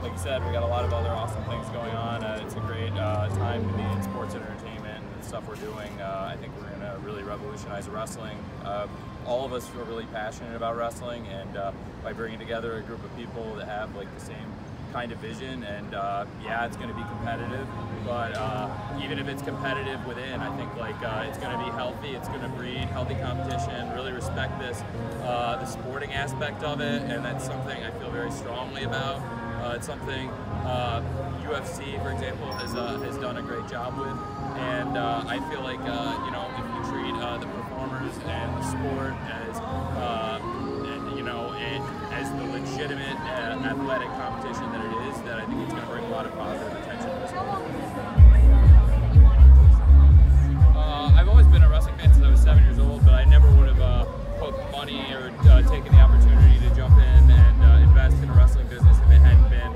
like you said, we got a lot of other awesome things going on. It's a great time to be in sports and entertainment and the stuff we're doing. I think we're going to really revolutionize wrestling. All of us feel really passionate about wrestling, and by bringing together a group of people that have like the same kind of vision, and yeah, it's going to be competitive, but even if it's competitive within, I think like it's going to be healthy. It's going to breed healthy competition. Really respect the sporting aspect of it, and that's something I feel very strongly about. It's something UFC, for example, has done a great job with, and I feel like you know, if we treat the performers and the sport as as the legitimate athletic competition that it is, that I think it's going to bring a lot of positive attention to the sport. I've always been a wrestling fan since I was 7 years old, but I never would have put money or taken the opportunity to jump in and invest in a wrestling business if it hadn't been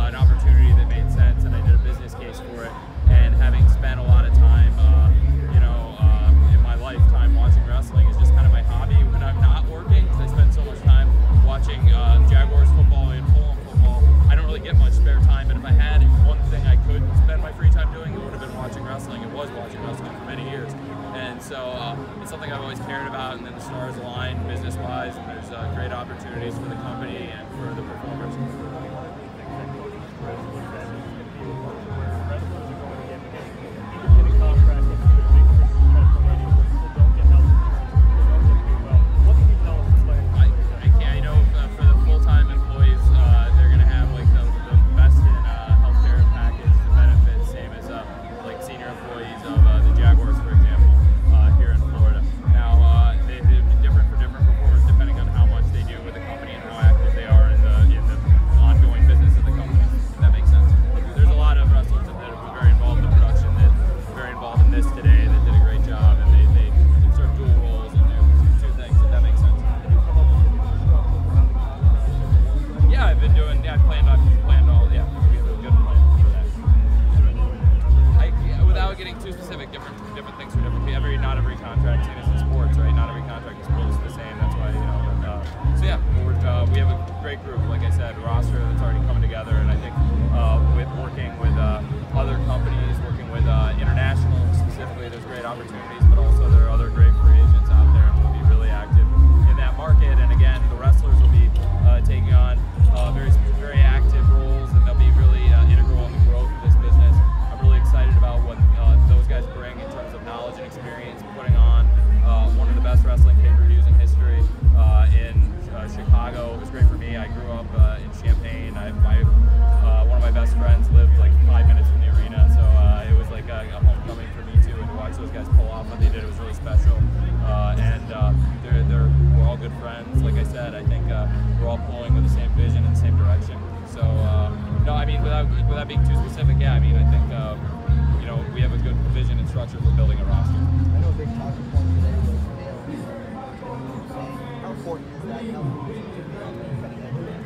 an opportunity that made sense, and I did a business case for it. And having spent a lot of time, in my lifetime watching wrestling is just kind of my hobby when I'm not working, because I spend so much time watching Jaguars football and Fulham football. I don't really get much spare time, but if I had one thing I could spend my free time doing, it would have been watching wrestling. It was watching wrestling for many years, and so it's something I've always cared about. And then the stars align business-wise, and there's great opportunities for the company and for the performers.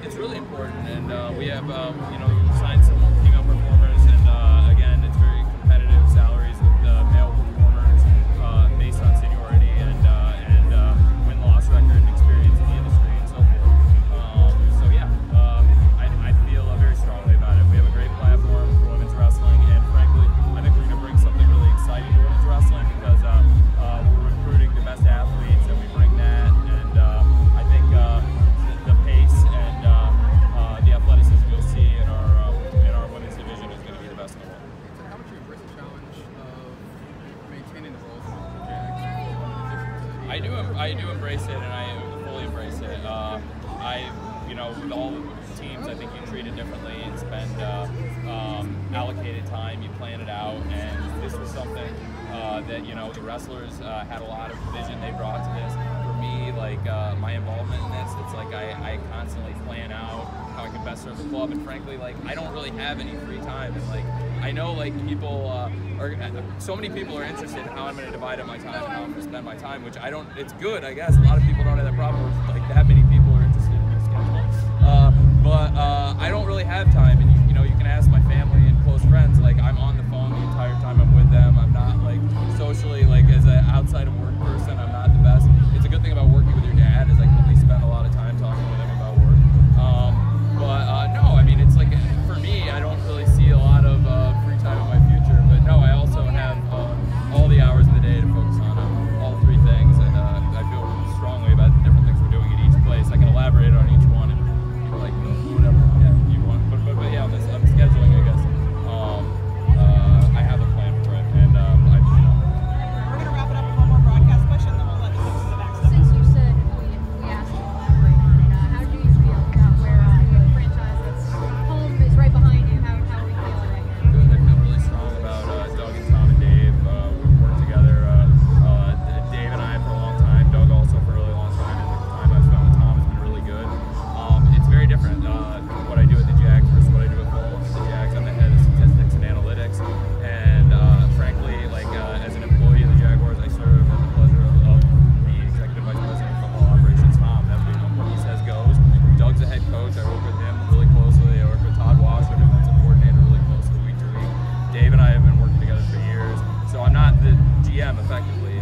It's really important, and we have signed some female performers, and again, it's very competitive salaries with male performers based on seniority and win-loss record and experience in the industry and so forth. So yeah, I feel very strongly about it. We have a great platform for women's wrestling, and frankly, I think we're going to bring something really exciting to women's wrestling, because we're recruiting the best athletes, and we bring that, and I think the pace and the athleticism you'll see in our women's division is going to be the best in the world. So how would you embrace the challenge of maintaining the roles of the Jags? I do embrace it, and I fully embrace it. With all teams, I think you treat it differently and spend allocated time, you plan it out, and this was something that, the wrestlers had a lot of vision they brought to this. For me, like, my involvement in this, it's like I constantly plan out how I can best serve the club, and frankly, like, I don't really have any free time, and like, I know, like, so many people are interested in how I'm going to divide up my time and how I'm going to spend my time, which I don't, it's good, I guess. A lot of people don't have that problem with, like, that many people are interested in my schedule. But I don't really have time, and you can ask my family and close friends, like, I'm on the phone the entire time I'm with them. I'm not, like, socially, like, as an outside of work person, I'm not the best. It's a good thing about working with your dad is I can at least spend a lot of time talking with him about work. No, I mean, it's like, GM effectively.